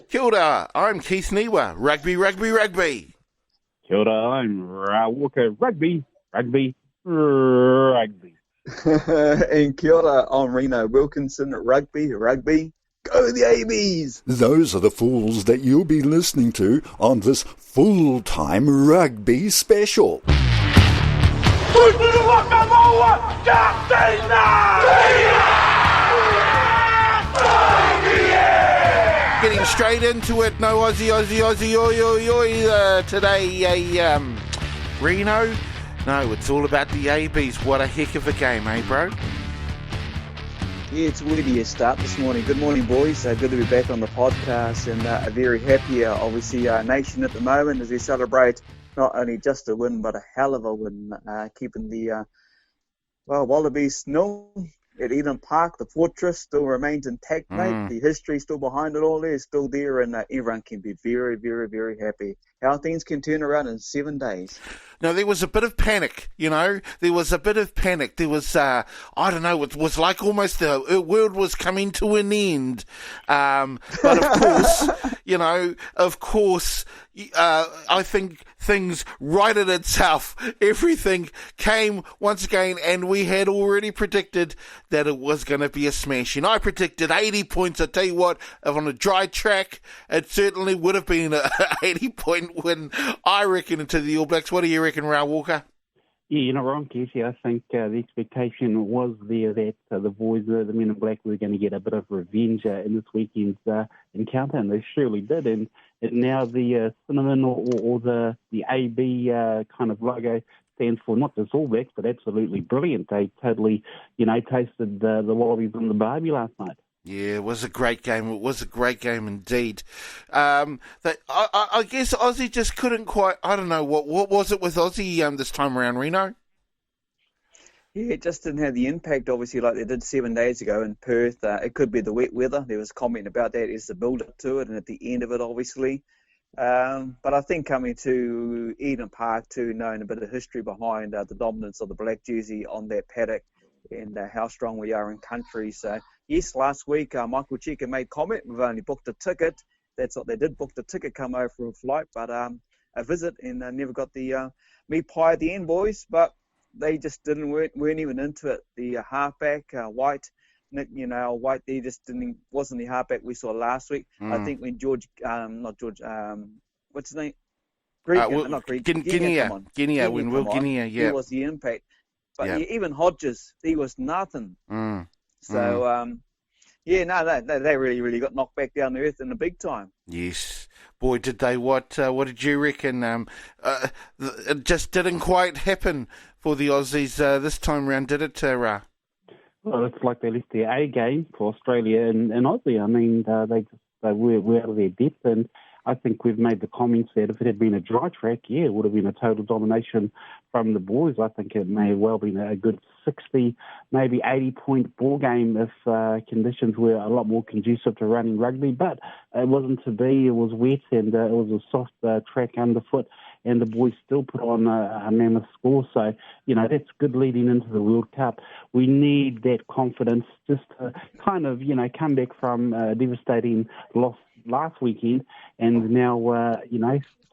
Kia ora, I'm Keith Niwa, rugby, rugby, rugby. Kia ora, I'm Walker, rugby, rugby, rugby. And kia ora, I'm Rino Wilkinson, rugby, rugby, go the ABs! Those are the fools that you'll be listening to on this full-time rugby special. Getting straight into it, no Aussie, oi, oi, oi, today, Reno? No, it's all about the ABs. What a heck of a game, eh, bro? Yeah, it's really a start this morning. Good morning, boys. Good to be back on the podcast, and a very happy, obviously, nation at the moment as we celebrate not only just a win, but a hell of a win, keeping the Wallabies nil at Eden Park. The fortress still remains intact, mate. The history still behind it all is still there, and everyone can be very, very, very happy. How things can turn around in 7 days. No, there was a bit of panic, you know. There was a bit of panic. There was, I don't know, it was like almost the world was coming to an end. But of course, I think things righted itself. Everything came once again, and we had already predicted that it was going to be a smash. And I predicted 80 points. I tell you what, if on a dry track, it certainly would have been an 80-point win, I reckon, into the All Blacks. What do you reckon, Raul Walker? Yeah, you're not wrong, Casey. I think the expectation was there that the boys, the men in black, were going to get a bit of revenge in this weekend's encounter, and they surely did. And now the cinnamon or the AB kind of logo stands for not just All Blacks, but absolutely brilliant. They totally, tasted the Wallabies on the barbie last night. Yeah, it was a great game. It was a great game indeed. I guess Aussie just couldn't quite. I don't know what was it with Aussie this time around, Reno. Yeah, it just didn't have the impact, obviously, like they did 7 days ago in Perth. It could be the wet weather. There was comment about that as the build-up to it and at the end of it, obviously. But I think coming to Eden Park, too, knowing a bit of history behind the dominance of the black jersey on that paddock and how strong we are in country. So, yes, last week, Michael Cheika made comment. We've only booked a ticket. That's what they did, booked a ticket, come over for a flight, but a visit, and never got the meat pie at the end, boys. But they just weren't even into it. The halfback, White, Nick, White, they just wasn't the halfback we saw last week. I think when what's his name? Guinea, when Will Guinea, yeah. He was the impact. But even Hodges, he was nothing. So, they really got knocked back down to earth in the big time. Yes. Boy, did they. What did you reckon? It just didn't quite happen for the Aussies this time round, did it, Ra? Well, it's like they left their A game for Australia and Aussie. I mean, they were out of their depth, and I think we've made the comments that if it had been a dry track, it would have been a total domination from the boys. I think it may have well been a good 60, maybe 80-point ball game if conditions were a lot more conducive to running rugby. But it wasn't to be. It was wet, and it was a soft track underfoot, and the boys still put on a mammoth score. So, that's good leading into the World Cup. We need that confidence just to kind of, come back from a devastating loss last weekend, and now,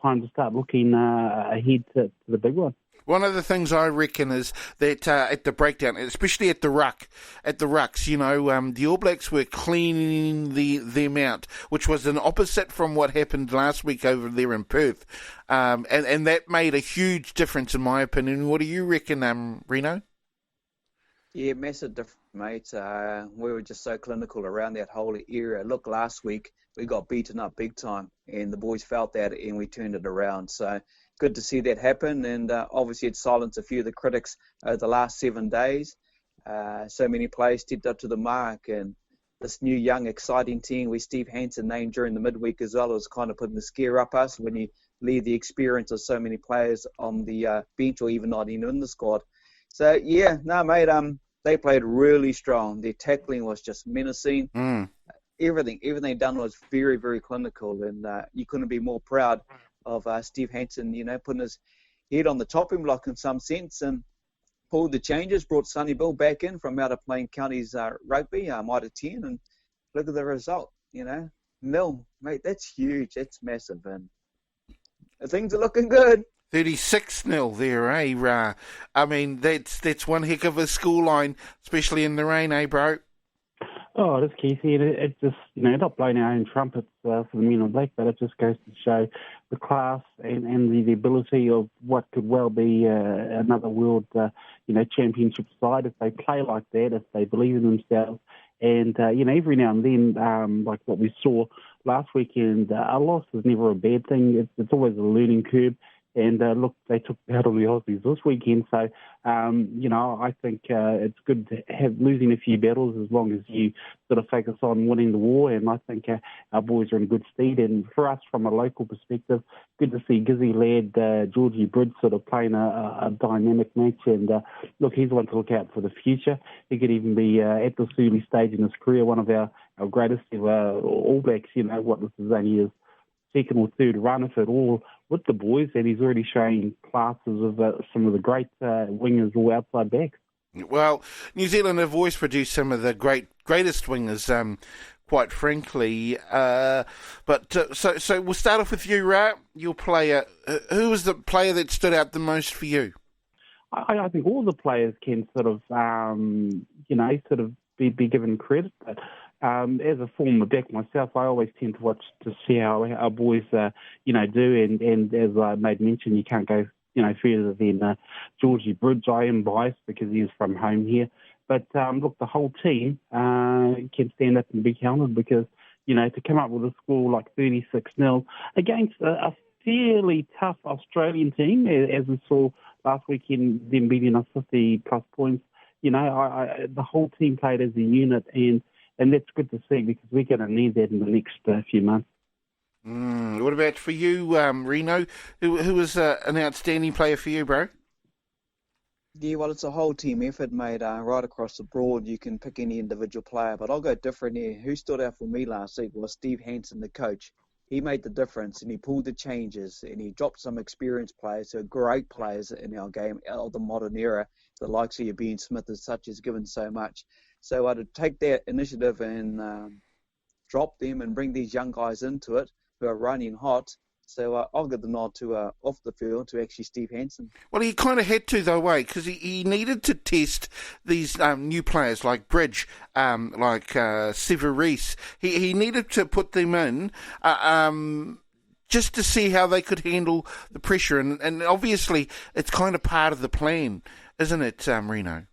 time to start looking ahead to the big one. One of the things I reckon is that at the breakdown, especially at the rucks, the All Blacks were cleaning them out, which was an opposite from what happened last week over there in Perth, and that made a huge difference in my opinion. What do you reckon, Reno? Yeah, massive difference, mate. We were just so clinical around that whole area. Look, last week we got beaten up big time, and the boys felt that, and we turned it around. So good to see that happen, and obviously it silenced a few of the critics over the last 7 days. So many players stepped up to the mark, and this new young exciting team with Steve Hansen named during the midweek as well was kind of putting the scare up us when you leave the experience of so many players on the bench or even not even in the squad. So, mate, they played really strong. Their tackling was just menacing. Everything done was very, very clinical, and you couldn't be more proud of Steve Hansen, putting his head on the chopping block in some sense, and pulled the changes, brought Sonny Bill back in from out of playing counties rugby, Mitre 10, and look at the result, nil, mate. That's huge. That's massive, and things are looking good. 36-0 there, eh, Ra? I mean, that's one heck of a scoreline, especially in the rain, eh, bro? Oh, it is, Keithy. It just, not blowing our own trumpets for the men in black, but it just goes to show the class and the ability of what could well be another world, championship side if they play like that, if they believe in themselves. And, every now and then, like what we saw last weekend, a loss is never a bad thing. It's always a learning curve. And look, they took out on the Aussies this weekend. So, I think it's good to have losing a few battles as long as you sort of focus on winning the war. And I think our boys are in good stead. And for us, from a local perspective, good to see Gizzy Ladd, Georgie Bridge sort of playing a dynamic match. And look, he's one to look out for the future. He could even be at this early stage in his career one of our greatest ever All Blacks. This is only his second or third run, if at all, with the boys, and he's already showing classes of some of the great wingers or outside backs. Well, New Zealand have always produced some of the greatest wingers, quite frankly. So we'll start off with you, Ra, your player. Who was the player that stood out the most for you? I think all the players can sort of, be given credit, but as a former back myself, I always tend to watch to see how our boys, do. And as I made mention, you can't go, further than Georgie Bridge. I am biased because he's from home here. But, look, the whole team can stand up and be counted because, to come up with a score like 36-0 against a fairly tough Australian team, as we saw last weekend, them beating us 50-plus points, the whole team played as a unit, and that's good to see because we're going to need that in the next few months. What about for you, Rino? Who was an outstanding player for you, bro? Yeah, well, it's a whole team effort, mate. Right across the board, you can pick any individual player, but I'll go different here. Who stood out for me last week was Steve Hansen, the coach. He made the difference, and he pulled the changes, and he dropped some experienced players who are great players in our game of the modern era. The likes of your Bean Smith as such has given so much. So to take that initiative and drop them and bring these young guys into it who are running hot. So I'll give the nod to off the field to actually Steve Hansen. Well, he kind of had to, though, because he needed to test these new players like Bridge, like Severis. He needed to put them in just to see how they could handle the pressure. And obviously, it's kind of part of the plan, isn't it, Rino?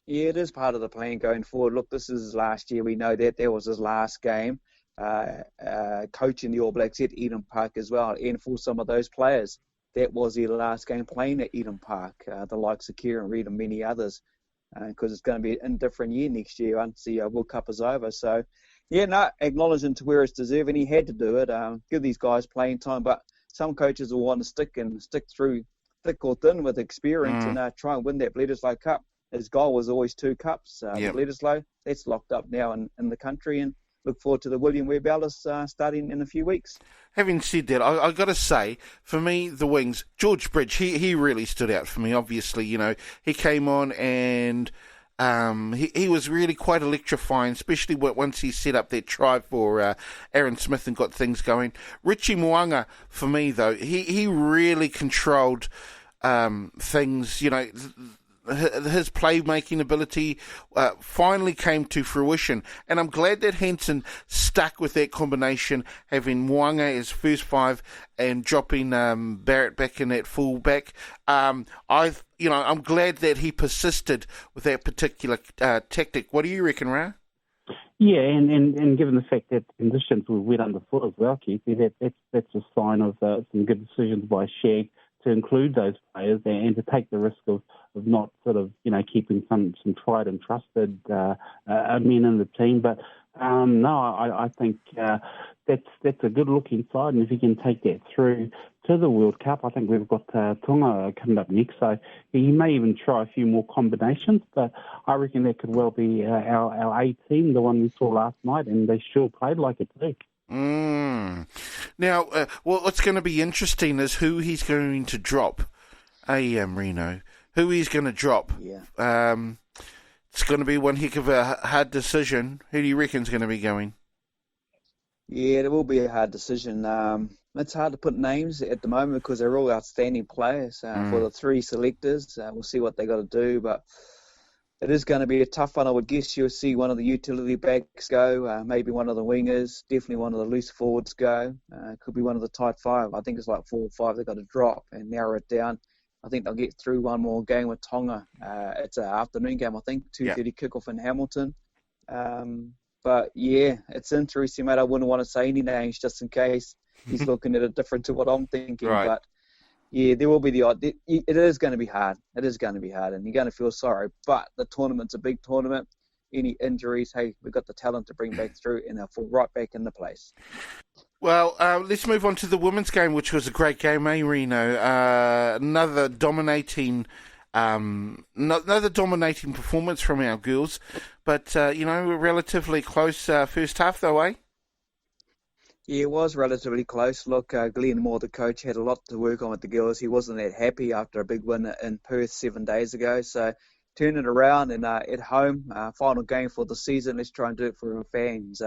Yeah, it is part of the plan going forward. Look, this is last year. We know that was his last game. Coaching the All Blacks at Eden Park as well. And for some of those players, that was their last game playing at Eden Park, the likes of Kieran Reid and many others, because it's going to be an indifferent year next year once the World Cup is over. So, acknowledging to where it's deserved, and he had to do it, give these guys playing time. But some coaches will want to stick through thick or thin with experience and try and win that Bledisloe Cup. His goal was always 2 cups. The Bledisloe, that's locked up now in the country, and look forward to the William Webb Ellis starting in a few weeks. Having said that, I got to say, for me, the wings, George Bridge, he really stood out for me. Obviously, he came on and he was really quite electrifying, especially once he set up that try for Aaron Smith and got things going. Richie Mo'unga, for me, though, he really controlled things, his playmaking ability finally came to fruition, and I'm glad that Hansen stuck with that combination, having Mo'unga as first 5 and dropping Barrett back in at fullback. I'm glad that he persisted with that particular tactic. What do you reckon, Ra? Yeah, and given the fact that conditions were wet underfoot as well, Keith, that's a sign of some good decisions by Shag to include those players and to take the risk of not sort of, keeping some tried and trusted men in the team. But I think that's a good look inside, and if he can take that through to the World Cup, I think we've got Tonga coming up next, so he may even try a few more combinations, but I reckon that could well be our A team, the one we saw last night, and they sure played like it too. Now, what's going to be interesting is who he's going to drop, Reno. Who he's going to drop. Yeah. It's going to be one heck of a hard decision. Who do you reckon's going to be going? Yeah, it will be a hard decision. It's hard to put names at the moment because they're all outstanding players. For the three selectors, we'll see what they got to do, but it is going to be a tough one. I would guess you'll see one of the utility backs go, maybe one of the wingers, definitely one of the loose forwards go. Could be one of the tight five. I think it's like 4 or 5 they've got to drop and narrow it down. I think they'll get through one more game with Tonga. It's an afternoon game, I think, 2:30 kickoff in Hamilton. But yeah, it's interesting, mate. I wouldn't want to say any names just in case he's looking at it different to what I'm thinking. Right. But yeah, there will be the odd. It is going to be hard. It is going to be hard, and you're going to feel sorry. But the tournament's a big tournament. Any injuries, hey, we've got the talent to bring back through, and they'll fall right back into place. Well, let's move on to the women's game, which was a great game, Reno? Another dominating performance from our girls, but relatively close first half, though, eh? Yeah, it was relatively close. Look, Glenn Moore, the coach, had a lot to work on with the girls. He wasn't that happy after a big win in Perth 7 days ago. So turn it around and at home, final game for the season. Let's try and do it for our fans.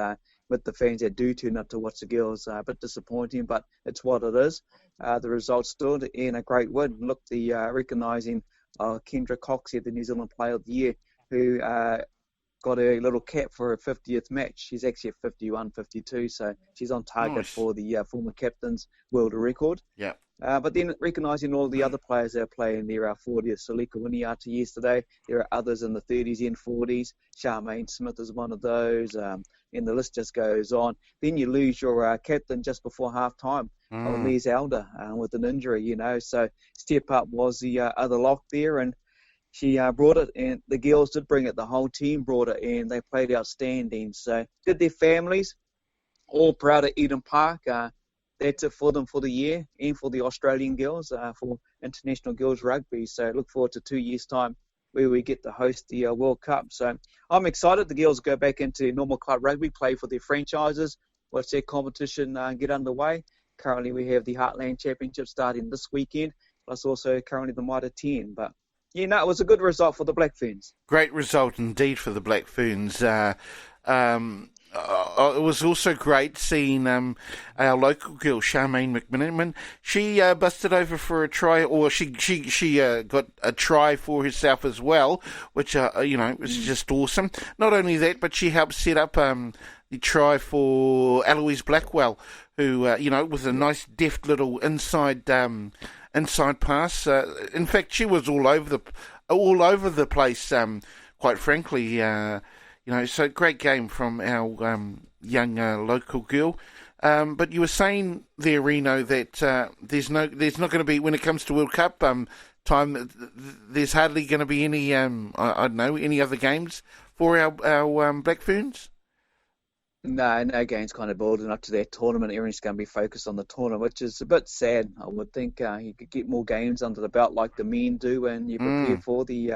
With the fans that do turn up to watch the girls, a bit disappointing, but it's what it is. The result stood in a great win. Look, the recognising Kendra Cox here, the New Zealand Player of the Year, who got a little cap for her 50th match. She's actually at 51, 52, so she's on target for the former captain's world record. Yeah. But then recognising all the other players that are playing their 40th. Salika Winiata yesterday. There are others in the 30s and 40s. Charmaine Smith is one of those. And the list just goes on. Then you lose your captain just before half-time, Les Elder, with an injury, So step up was the other lock there, and she brought it, and the girls did bring it. The whole team brought it, and they played outstanding. So did their families, all proud of Eden Park. That's it for them for the year and for the Australian girls, for International Girls Rugby. So look forward to 2 years' time where we get to host the World Cup. So I'm excited. The girls go back into normal club rugby, play for their franchises, watch their competition get underway. Currently we have the Heartland Championship starting this weekend, plus also currently the Mitre 10. But it was a good result for the Black Ferns. Great result indeed for the Black Ferns. It was also great seeing our local girl, Charmaine McMiniman. She busted over for a try, or she got a try for herself as well, which, was just awesome. Not only that, but she helped set up the try for Eloise Blackwell, who, with a nice deft little inside pass. In fact, she was all over the place, quite frankly. So great game from our young local girl. But you were saying there, Reno, that there's not going to be, when it comes to World Cup time, there's hardly going to be any any other games for our Black Ferns. No games kind of building up to that tournament. Everyone's going to be focused on the tournament, which is a bit sad. I would think you could get more games under the belt like the men do, and you prepare for the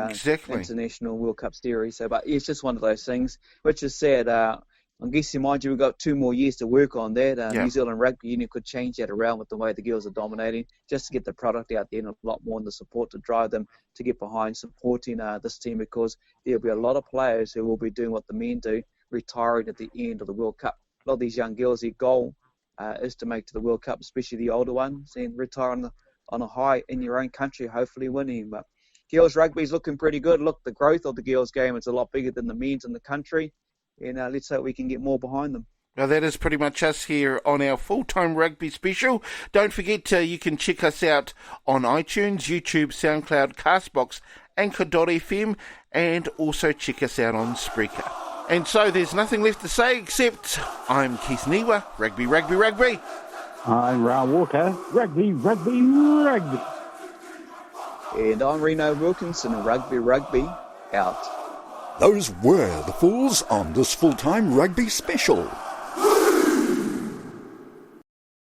International World Cup series. So, but it's just one of those things, which is sad. I'm guessing, mind you, we've got 2 more years to work on that. New Zealand Rugby Union could change that around with the way the girls are dominating, just to get the product out there and a lot more in the support to drive them to get behind supporting this team, because there'll be a lot of players who will be doing what the men do, retiring at the end of the World Cup. A lot of these young girls, their goal is to make to the World Cup, especially the older ones, and retire on a high in your own country, hopefully winning. But girls rugby is looking pretty good. Look, the growth of the girls game is a lot bigger than the men's in the country, and let's hope we can get more behind them. Well, that is pretty much us here on our full-time rugby special. Don't forget, you can check us out on iTunes, YouTube, SoundCloud, Castbox, Anchor.fm, and also check us out on Spreaker. And so there's nothing left to say except I'm Keith Niwa, Rugby, Rugby, Rugby. I'm Raoul Walker, Rugby, Rugby, Rugby. And I'm Rino Wilkinson, Rugby, Rugby, out. Those were the Fools on this full-time rugby special.